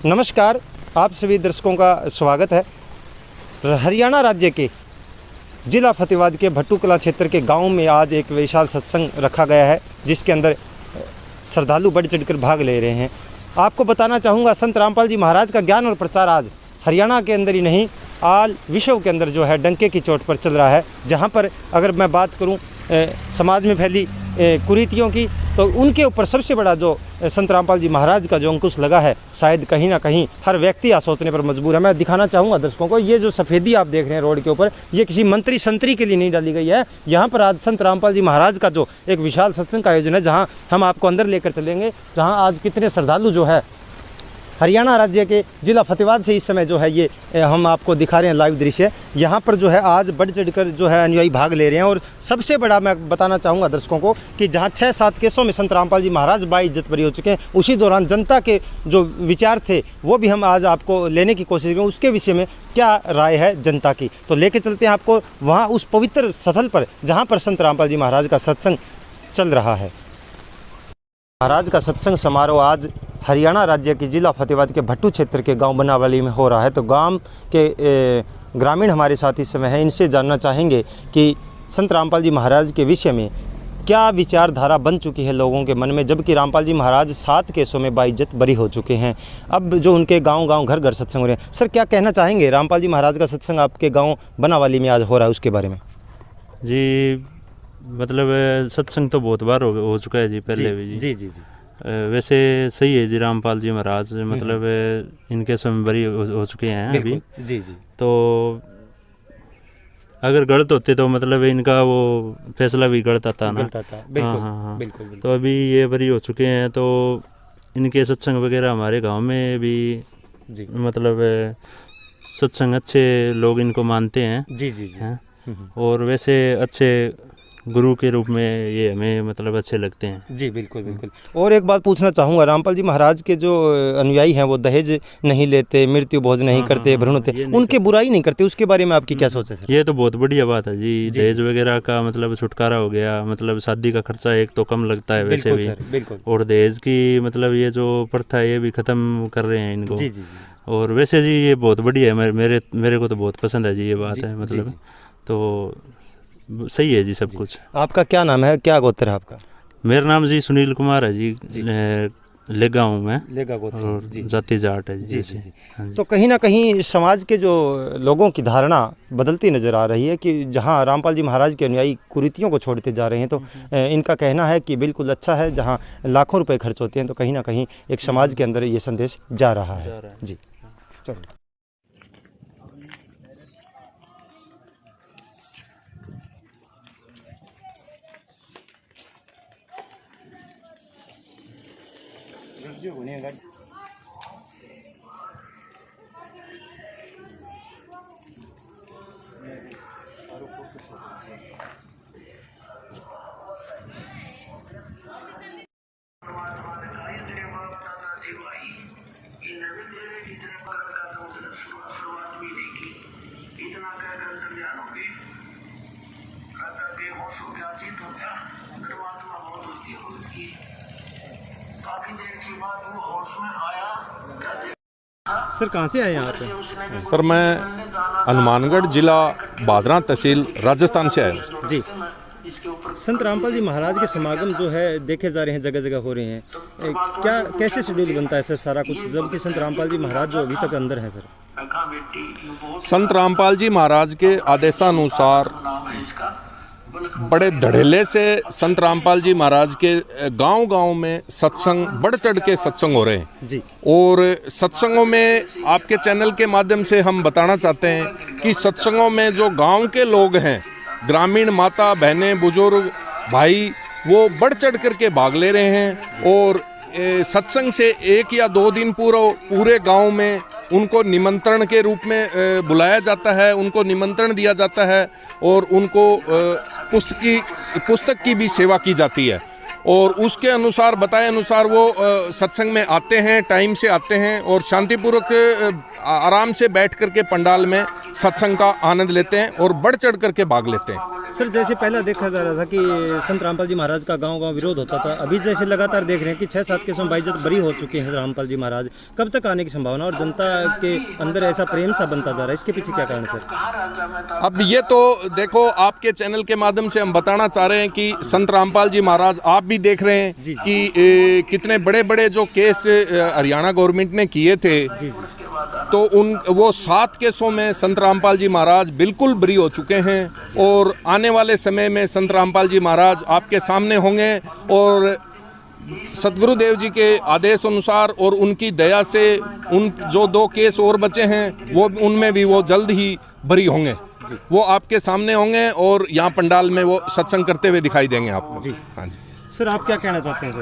नमस्कार, आप सभी दर्शकों का स्वागत है। हरियाणा राज्य के जिला फतेहाबाद के भट्टू कला क्षेत्र के गांव में आज एक विशाल सत्संग रखा गया है, जिसके अंदर श्रद्धालु बढ़ चढ़कर भाग ले रहे हैं। आपको बताना चाहूँगा, संत रामपाल जी महाराज का ज्ञान और प्रचार आज हरियाणा के अंदर ही नहीं, आल विश्व के अंदर जो है डंके की चोट पर चल रहा है। जहाँ पर अगर मैं बात करूँ समाज में फैली कुरीतियों की, तो उनके ऊपर सबसे बड़ा जो संत रामपाल जी महाराज का जो अंकुश लगा है, शायद कहीं ना कहीं हर व्यक्ति आज सोचने पर मजबूर है। मैं दिखाना चाहूँगा दर्शकों को, ये जो सफ़ेदी आप देख रहे हैं रोड के ऊपर, ये किसी मंत्री संतरी के लिए नहीं डाली गई है। यहाँ पर आज संत रामपाल जी महाराज का जो एक विशाल सत्संग का आयोजन है, जहाँ हम आपको अंदर लेकर चलेंगे, जहाँ आज कितने श्रद्धालु जो है हरियाणा राज्य के जिला फतेहाबाद से इस समय जो है ये हम आपको दिखा रहे हैं लाइव दृश्य। यहाँ पर जो है आज बढ़ चढ़कर जो है अनुयायी भाग ले रहे हैं। और सबसे बड़ा मैं बताना चाहूँगा दर्शकों को कि जहाँ 6-7 केसों में संत रामपाल जी महाराज बाइज्जत बरी हो चुके हैं, उसी दौरान जनता के जो विचार थे वो भी हम आज आपको लेने की कोशिश करें, उसके विषय में क्या राय है जनता की। तो लेके चलते हैं आपको वहाँ उस पवित्र स्थल पर जहाँ पर संत रामपाल जी महाराज का सत्संग चल रहा है। महाराज का सत्संग समारोह आज हरियाणा राज्य के जिला फतेहाबाद के भट्टू क्षेत्र के गांव बनावाली में हो रहा है। तो गांव के ग्रामीण हमारे साथ इस समय हैं, इनसे जानना चाहेंगे कि संत रामपाल जी महाराज के विषय में क्या विचारधारा बन चुकी है लोगों के मन में, जबकि रामपाल जी महाराज 7 केसों में बाइज्जत बरी हो चुके हैं। अब जो उनके गांव-गांव घर-घर सत्संग हो रहे हैं, सर क्या कहना चाहेंगे? रामपाल जी महाराज का सत्संग आपके गाँव बनावाली में आज हो रहा है, उसके बारे में। जी मतलब सत्संग तो बहुत बार हो चुका है जी, पहले भी जी। जी वैसे सही है जी, रामपाल जी महाराज मतलब इनके समय बरी हो चुके हैं अभी। जी जी। तो अगर गलत होते तो मतलब इनका वो फैसला भी गलत था ना। बिल्कुल, हाँ, बिल्कुल। तो अभी ये बरी हो चुके हैं, तो इनके सत्संग वगैरह हमारे गांव में भी जी मतलब सत्संग अच्छे लोग इनको मानते हैं। जी जी जी। और वैसे अच्छे गुरु के रूप में ये हमें मतलब अच्छे लगते हैं। जी बिल्कुल बिल्कुल। और एक बात पूछना चाहूँगा, रामपाल जी महाराज के जो अनुयायी हैं वो दहेज नहीं लेते, मृत्यु भोज नहीं करते, भ्रूण हत्या, उनके बुराई नहीं करते, उसके बारे में आपकी क्या सोच है सर? ये तो बहुत बढ़िया बात है जी। दहेज वगैरह का मतलब छुटकारा हो गया, मतलब शादी का खर्चा एक तो कम लगता है वैसे भी। बिल्कुल। और दहेज की मतलब ये जो प्रथा है ये भी खत्म कर रहे हैं इनको। जी जी। और वैसे जी ये बहुत बढ़िया है, मेरे को तो बहुत पसंद है जी ये बात है, मतलब तो सही है जी सब कुछ। आपका क्या नाम है, क्या गोत्र है आपका? मेरा नाम जी सुनील कुमार है जी, लेगा हूँ मैं, लेगा गोत्र और जाति जाट है जी। जी, जी। तो कहीं ना कहीं समाज के जो लोगों की धारणा बदलती नज़र आ रही है कि जहाँ रामपाल जी महाराज के अनुयायी कुरीतियों को छोड़ते जा रहे हैं, तो इनका कहना है कि बिल्कुल अच्छा है, जहाँ लाखों रुपए खर्च होते हैं, तो कहीं ना कहीं एक समाज के अंदर ये संदेश जा रहा है। जी चलो। सर कहाँ से आए यहाँ पे? सर मैं हनुमानगढ़ जिला बादरा तहसील राजस्थान से आया हूँ जी। संत रामपाल जी महाराज के समागम जो है देखे जा रहे हैं, जगह जगह हो रहे हैं, क्या कैसे शेड्यूल बनता है सर सारा कुछ, जबकि संत रामपाल जी महाराज जो अभी तक अंदर हैं सर? संत रामपाल जी महाराज के आदेशानुसार बड़े धड़ेले से संत रामपाल जी महाराज के गांव-गांव में सत्संग बढ़ चढ़ के सत्संग हो रहे हैं जी। और सत्संगों में आपके चैनल के माध्यम से हम बताना चाहते हैं कि सत्संगों में जो गांव के लोग हैं, ग्रामीण माता बहनें बुजुर्ग भाई, वो बढ़ चढ़ करके भाग ले रहे हैं। और सत्संग से 1 या 2 दिन पूरे गांव में उनको निमंत्रण के रूप में बुलाया जाता है, उनको निमंत्रण दिया जाता है और उनको पुस्तक की भी सेवा की जाती है। और उसके अनुसार बताए अनुसार वो सत्संग में आते हैं, टाइम से आते हैं और शांतिपूर्वक आराम से बैठ करके पंडाल में सत्संग का आनंद लेते हैं और बढ़ चढ़ करके भाग लेते हैं। सर, जैसे पहला देखा जा रहा था कि संत रामपाल जी महाराज का गांव-गांव विरोध होता था, अभी जैसे लगातार देख रहे हैं कि 6-7 केसों में बाइज्जत बरी हो चुके हैं रामपाल जी महाराज, कब तक आने की संभावना और जनता के अंदर ऐसा प्रेम सा बनता जा रहा है, इसके पीछे क्या कारण है सर? अब ये तो देखो, आपके चैनल के माध्यम से हम बताना चाह रहे हैं कि संत रामपाल जी महाराज, आप भी देख रहे हैं कि कितने बड़े बड़े जो केस हरियाणा गवर्नमेंट ने किए थे, तो वो 7 केसों में संत रामपाल जी महाराज बिल्कुल बरी हो चुके हैं और आने वाले समय में संत रामपाल जी महाराज आपके सामने होंगे और सतगुरुदेव जी के आदेश अनुसार और उनकी दया से उन जो 2 केस और बचे हैं वो उनमें भी वो जल्द ही बरी होंगे, वो आपके सामने होंगे और यहाँ पंडाल में वो सत्संग करते हुए दिखाई देंगे आपको। जी हाँ जी सर, आप क्या कहना चाहते हैं सर?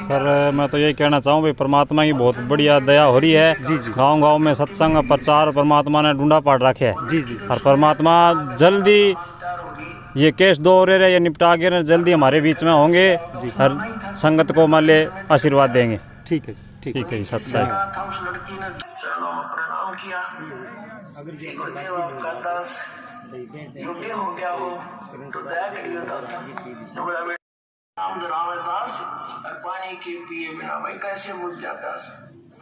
सर, मैं तो यही कहना चाहूँ भाई, परमात्मा की बहुत बढ़िया दया हो रही है। जी जी। गांव-गांव में सत्संग प्रचार परमात्मा ने ढूंढा पाट रखे है। जी जी। और परमात्मा जल्दी ये केस 2 हो रहे या निपटा के जल्दी हमारे बीच में होंगे, हर संगत को मान ले आशीर्वाद देंगे। ठीक है, ठीक है जी, सत्संग। रामदास पानी के पिए बिना भाई कैसे बुझ जाता।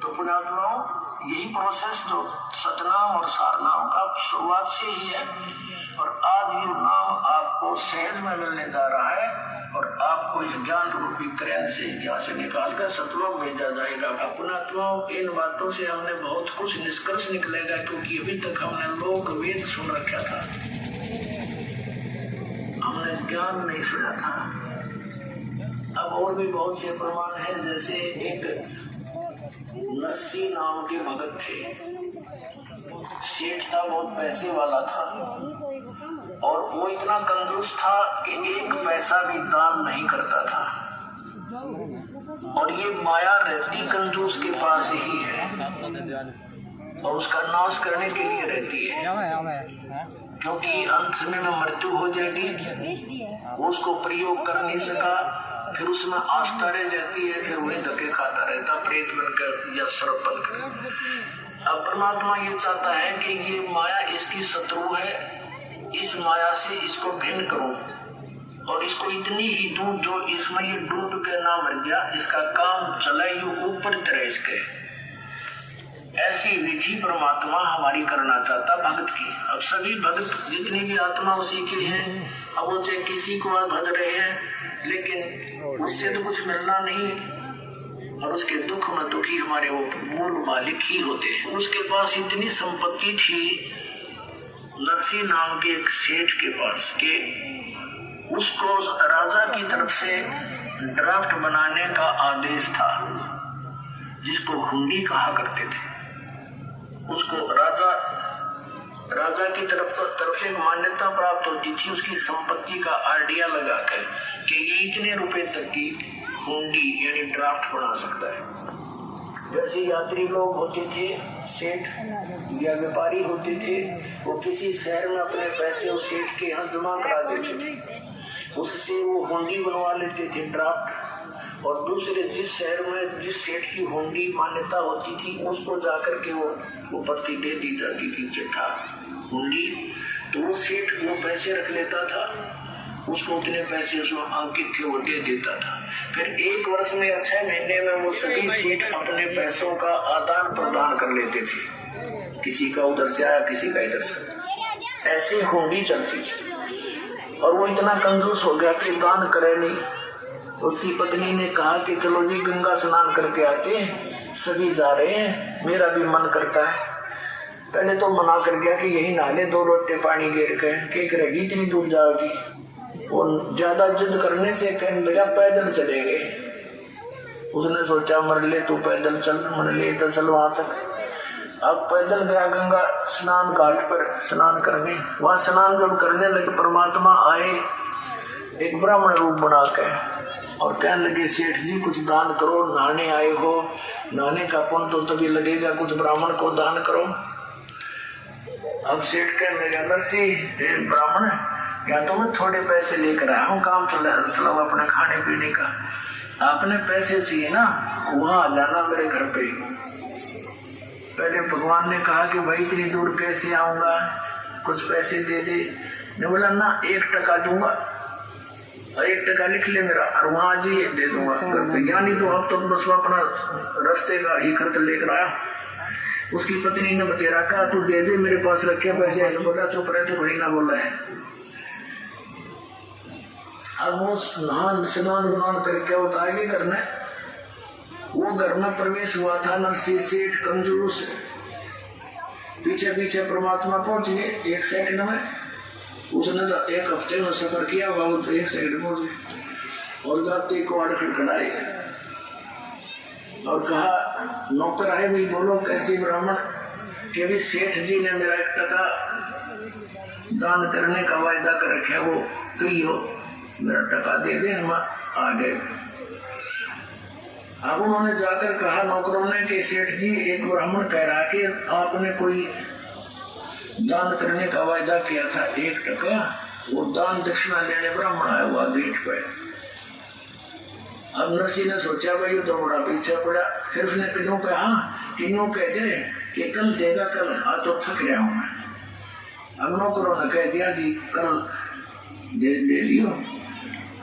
तो पुण्यात्माओं, यही प्रोसेस जो सतनाम और सारनाम का शुरुआत से ही है और आज ये नाम आपको सहज में मिलने जा रहा है और आपको इस ज्ञान रूपी क्रेन से यहाँ से निकाल कर सतलोक भेजा जाएगा। पुण्यात्माओं, इन बातों से हमने बहुत कुछ निष्कर्ष निकलेगा, क्योंकि अभी तक हमने लोक वेद सुन रखा था, हमने ज्ञान नहीं सुना था। अब और भी बहुत से प्रमाण हैं, जैसे एक नरसी नाम के भगत थे, सेठ था, बहुत पैसे वाला था और वो इतना कंजूस था कि 1 पैसा भी दान नहीं करता था। और ये माया रहती कंजूस के पास ही है और उसका नाश करने के लिए रहती है, क्योंकि अंत समय में मृत्यु हो जाएगी, उसको प्रयोग कर नहीं सका, फिर उसमें आस्था रह जाती है, फिर वही धक्के खाता रहता प्रेत बनकर या सर्प बनकर। अब परमात्मा ये चाहता है कि ये माया इसकी शत्रु है, इस माया से इसको भिन्न करो और इसको इतनी ही दूर जो इसमें ये डूब के ना मर गया, इसका काम चला यू ऊपर तरह के। ऐसी विधि परमात्मा हमारी करना चाहता भक्त की। अब सभी भक्त जितनी भी आत्मा उसी की हैं, अब वो चाहे किसी को भज रहे हैं, लेकिन उससे तो कुछ मिलना नहीं और उसके दुख में दुखी हमारे वो मूल मालिक ही होते हैं। उसके पास इतनी संपत्ति थी नरसी नाम के एक सेठ के पास कि उसको राजा की तरफ से ड्राफ्ट बनाने का आदेश था, जिसको हुंडी कहा करते थे। उसको राजा की तरफ से मान्यता प्राप्त होती थी उसकी संपत्ति का आइडिया लगाकर कि ये इतने रुपए तक की हुंडी यानी ड्राफ्ट बना सकता है। जैसे यात्री लोग होते थे, सेठ या व्यापारी होते थे, वो किसी शहर में अपने पैसे उस सेठ के यहाँ जमा करा देते थे, उससे वो हुंडी बनवा लेते थे ड्राफ्ट, और दूसरे जिस शहर में जिस सेठ की हुंडी मान्यता होती थी उसको जाकर के वो पत्ती दे दी जाती थी, चिट्ठा हुंडी। तो वो सेठ वो पैसे रख लेता था, उसको उतने पैसे उसमें अंकित थे वो दे देता था। फिर 1 वर्ष में 6 महीने में वो सभी सेठ अपने पैसों का आदान प्रदान कर लेते थे, किसी का उधर से आया किसी का इधर से, ऐसी हुंडी चलती थी। और वो इतना कंजूस हो गया कि दान करे नहीं। उसकी पत्नी ने कहा कि चलो जी गंगा स्नान करके आते हैं, सभी जा रहे हैं, मेरा भी मन करता है। पहले तो मना कर गया कि यही नहाले 2 लोटे पानी गिर के, क्या करेगी इतनी दूर जाओगी। वो ज्यादा जिद करने से कहने लगा पैदल चलेंगे। उसने सोचा मर ले तू पैदल चल, मर ले तो चल वहां तक। अब पैदल गया गंगा स्नान घाट पर स्नान करने। वहां स्नान जब करने लगे परमात्मा आए एक ब्राह्मण रूप बना के और कहने लगे सेठ जी कुछ दान करो, नहाने आए हो, नहाने का पुण्य तो तभी लगेगा, कुछ ब्राह्मण को दान करो। अब सेठ कहने लगा नरसी ब्राह्मण क्या तो मैं थोड़े पैसे लेकर आया हूँ, काम चलाओ अपने खाने पीने का, आपने पैसे चाहिए ना वहां आ जाना मेरे घर पे। पहले भगवान ने कहा कि भाई इतनी दूर कैसे आऊंगा, कुछ पैसे दे दे। ने बोला ना 1 टका दूंगा, और 1 टका लिख ले मेरा, और वहां जी दे दूंगा घर पे। यानी तो अब तो बस अपना रास्ते का ही खर्च लेकर आया। उसकी पत्नी ने बतेरा कहा तू दे दे, मेरे पास रखे पैसे। बोला चुप रहे, तो बड़ी ना बोला है। अब वो स्नान करके उतारे घर में, वो घर में प्रवेश हुआ था नरसिंह सेठ कंजूस। पीछे पीछे परमात्मा पहुंच गए 1 सेकंड में। उसने तो 1 हफ्ते में सफर किया, बाबू तो 1 सेकंड पहुंच गए। और जाते को खड़खड़ाए और कहा नौकर आए भाई बोलो कैसी ब्राह्मण के भी सेठ जी ने मेरा 1 टका दान करने का वायदा कर रखा, वो कही हो मेरा टका दे दे, हम आ गए। अब उन्होंने जाकर कहा नौकरों ने कि सेठ जी एक ब्राह्मण कह रहा कि आपने कोई दान करने का वायदा किया था 1 टका, वो दान दक्षिणा लेने ब्राह्मण आया हुआ गेट पे। अब नरसिंह ने सोचा भाई तो बड़ा पीछे पड़ा। फिर उसने तीनों कहा, तीनों कहते कि कल देगा, कल आज तो थक गया हूं मैं। अब नौकरों ने कह दिया जी कल दे लियो,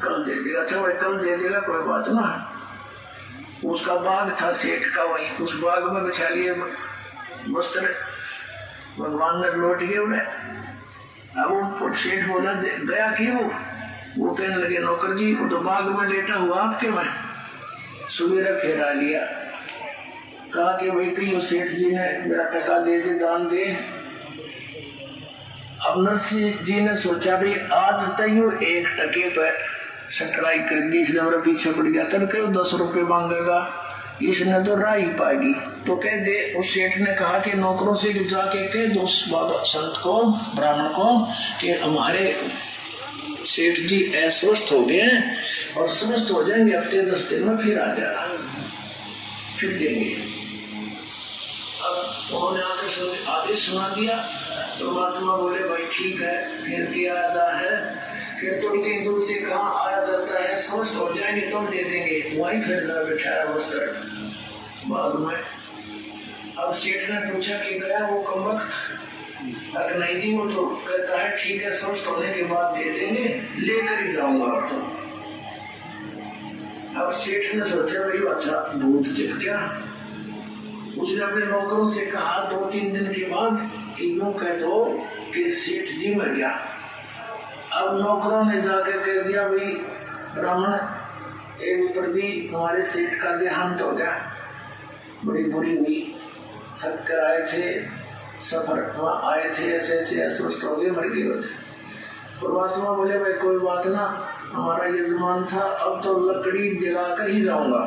कल दे देगा। अच्छा भाई कल दे देगा कोई बात ना। उसका बाग था सेठ का, वहीं उस बाग में बिछा लिए वस्त्र, भगवान ने लौट गए उन्हें। अब वो सेठ बोला गया कि वो कहने लगे नौकर जी वो तो बाग में लेटा हुआ आपके में। सवेरा फेरा लिया, कहा कि भाई कहीं सेठ जी ने मेरा टका दे दे, दान दे। अब नरसिंह जी ने सोचा भाई आज तय 1 टके पर सटराई कर दी, इसने मेरा पीछे पड़ गया। तब क्यों 10 रुपए मांगेगा, इसने तो राह ही पाएगी। तो कह दे, उस सेठ ने कहा कि नौकरों से जाके कह दो उस बाबा संत को, ब्राह्मण को कि हमारे सेठ जी अस्वस्थ हो गए हैं और स्वस्थ हो जाएंगे, हफ्ते 10 दिन में फिर आ जाना, फिर देंगे। अब उन्होंने आकर आदेश सुना दिया। परमात्मा बोले भाई ठीक है, फिर किया जाता है, फिर तो इतनी दूर से कहाँ आया जाता है, स्वस्थ हो जाएंगे तुम दे देंगे। वहीं फिर जरा बिछाया वस्त्र बाग में। अब सेठ ने पूछा कि गया वो कम वक्त, अगर नहीं जी वो तो कहता है ठीक है स्वस्थ होने के बाद दे देंगे, लेकर ही जाऊंगा अब तो। अब सेठ ने सोचा भाई अच्छा भूत दिख गया। उसने अपने नौकरों से कहा 2-3 दिन के बाद कि यूं कह दो कि सेठ जी मर गया। अब नौकरों ने जाकर कह दिया भाई ब्राह्मण एक प्रति हमारे सेठ का देहांत हो गया, बड़ी बुरी हुई, थक कर आए थे, सफर आए थे, ऐसे ऐसे अस्वस्थ हो गए, मर गए थे। परमात्मा बोले भाई कोई बात ना, हमारा यजमान था, अब तो लकड़ी जलाकर ही जाऊंगा।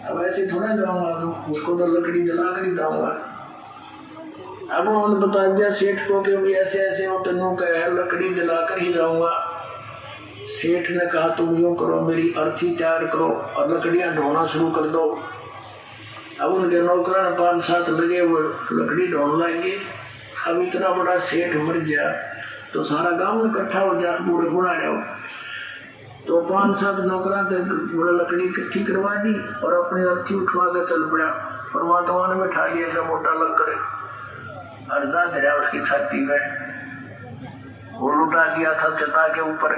अब ऐसे थोड़ा जाऊंगा, उसको तो लकड़ी जलाकर ही जाऊंगा। अब उन्होंने बता दिया सेठ को कि ऐसे ऐसे वो तेनों का है, लकड़ी जलाकर ही जाऊंगा। सेठ ने कहा तुम यूं करो, मेरी अर्थी तैयार करो और लकड़ियां ढोना शुरू कर दो। अब उनके नौकरों ने 5-7 लगे, वो लकड़ी ढोन लाएंगे। अब इतना बड़ा सेठ मर गया तो सारा गांव इकट्ठा हो जाए, पूरे गुणा जाओ। तो 5-7 नौकरा बड़ा लकड़ी इकट्ठी करवा दी और अपनी अर्थी उठवा के चल पड़ा। परमात्मा ने बैठा लिया ऐसा मोटा लकड़, अर्धा धरा उसकी छाती में, वो लुटा दिया था चटा के ऊपर।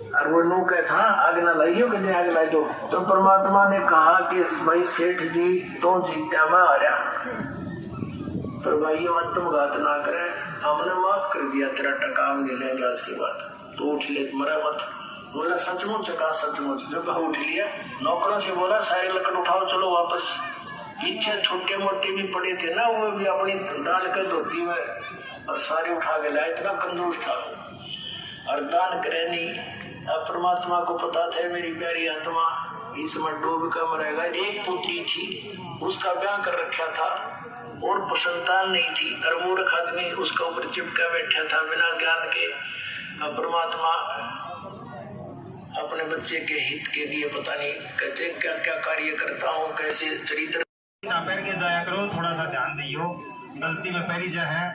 और वो नू क्या था आग ना लाइयो, कहते आग लाई दो। तो परमात्मा ने कहा कि भाई सेठ जी तो जीता मैं आ रहा, पर भाई आत्मघात ना करे, हमने माफ कर दिया, तेरा टका हम ले लेंगे आज के बाद, तो उठ ले मरा मत। बोला सचमुच, कहा सचमुच। जब उठ लिया नौकरों से बोला सारे लकड़ उठाओ चलो वापस। पीछे छोटे मोटे भी पड़े थे ना, वो भी अपनी डाल कर धोती में और सारे उठा के लाए, इतना कंजूस था। और दान करे नहीं। अब परमात्मा को पता था मेरी प्यारी आत्मा इसमें डूब कर मरेगा। एक पुत्री थी, उसका ब्याह कर रखा था और संतान नहीं थी, और मूर्ख आदमी उसका ऊपर चिपका बैठा था बिना ज्ञान के। अब परमात्मा अपने बच्चे के हित के लिए पता नहीं कहते क्या क्या कार्य करता हूँ, कैसे चरित्र पैर के जाया करो, थोड़ा सा ध्यान दियो, गलती में पैरी जा है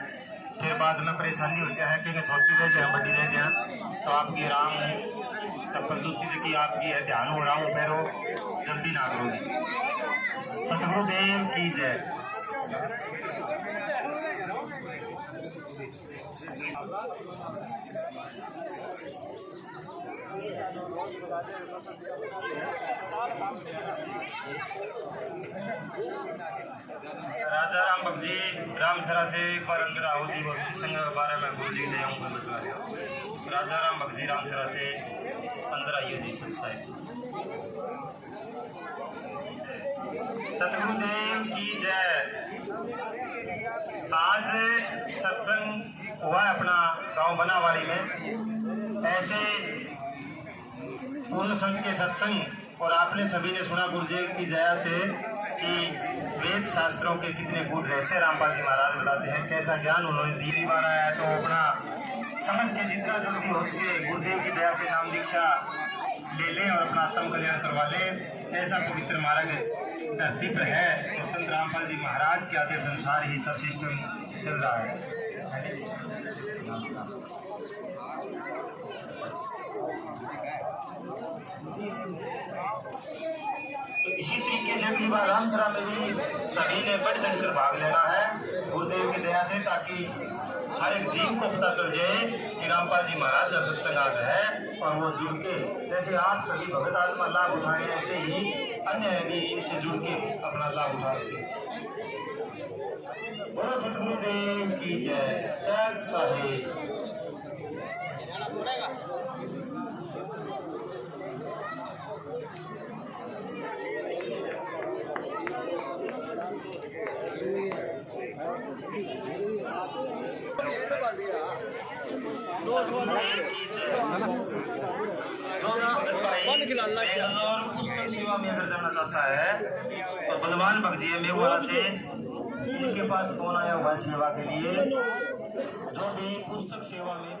फिर बाद में परेशानी होती है कि छोटी रह जाए बड़ी रह जाए, तो आपकी आराम चप्पल जूती से कि आपकी है ध्यान हो रहा हूँ, पैरों जल्दी ना करोगी। सतगुरुदेव की जय। राजा राम भक्त जी रामसरा से एक बार अंदर आओ जी, वो सत्संग के बारे में गुरु जी ने हमको बता दिया। राजा राम भक्त जी रामसरा से अंदर आइए जी सत्संग। सतगुरुदेव की जय। आज सत्संग हुआ है अपना गांव बनावाड़ी में। ऐसे पूर्ण संत के सत्संग, और आपने सभी ने सुना गुरुदेव की दया से कि वेद शास्त्रों के कितने गुण रहस्य रामपाल जी महाराज बताते हैं, कैसा ज्ञान उन्होंने दी बार आया। तो अपना समझ के जितना जल्दी हो सके गुरुदेव की दया से नाम दीक्षा ले लें और अपना आत्म कल्याण करवा लें। ऐसा पवित्र मार्ग धरती पर है, तो संत रामपाल जी महाराज के आदेश अनुसार ही सब सिस्टम चल रहा है। तो इसी तरीके से अगली बार रामसरा में भी सभी ने बढ़ चढ़कर भाग लेना है गुरुदेव की दया से, ताकि हर एक जीव को पता चल जाए कि रामपाल जी महाराज का सत्संग आज है, और वो जुड़ के जैसे आप सभी भगत आत्मा लाभ उठाए, ऐसे ही अन्य भी इनसे जुड़ के अपना लाभ उठा सके। बोलो सतगुरुदेव की जय। सत साहिब। पुस्तक सेवा में अगर जाना चाहता है तो बलवान भक्त जी मेघवाला से इनके पास फोन आया हुआ है सेवा के लिए। जो भी पुस्तक सेवा में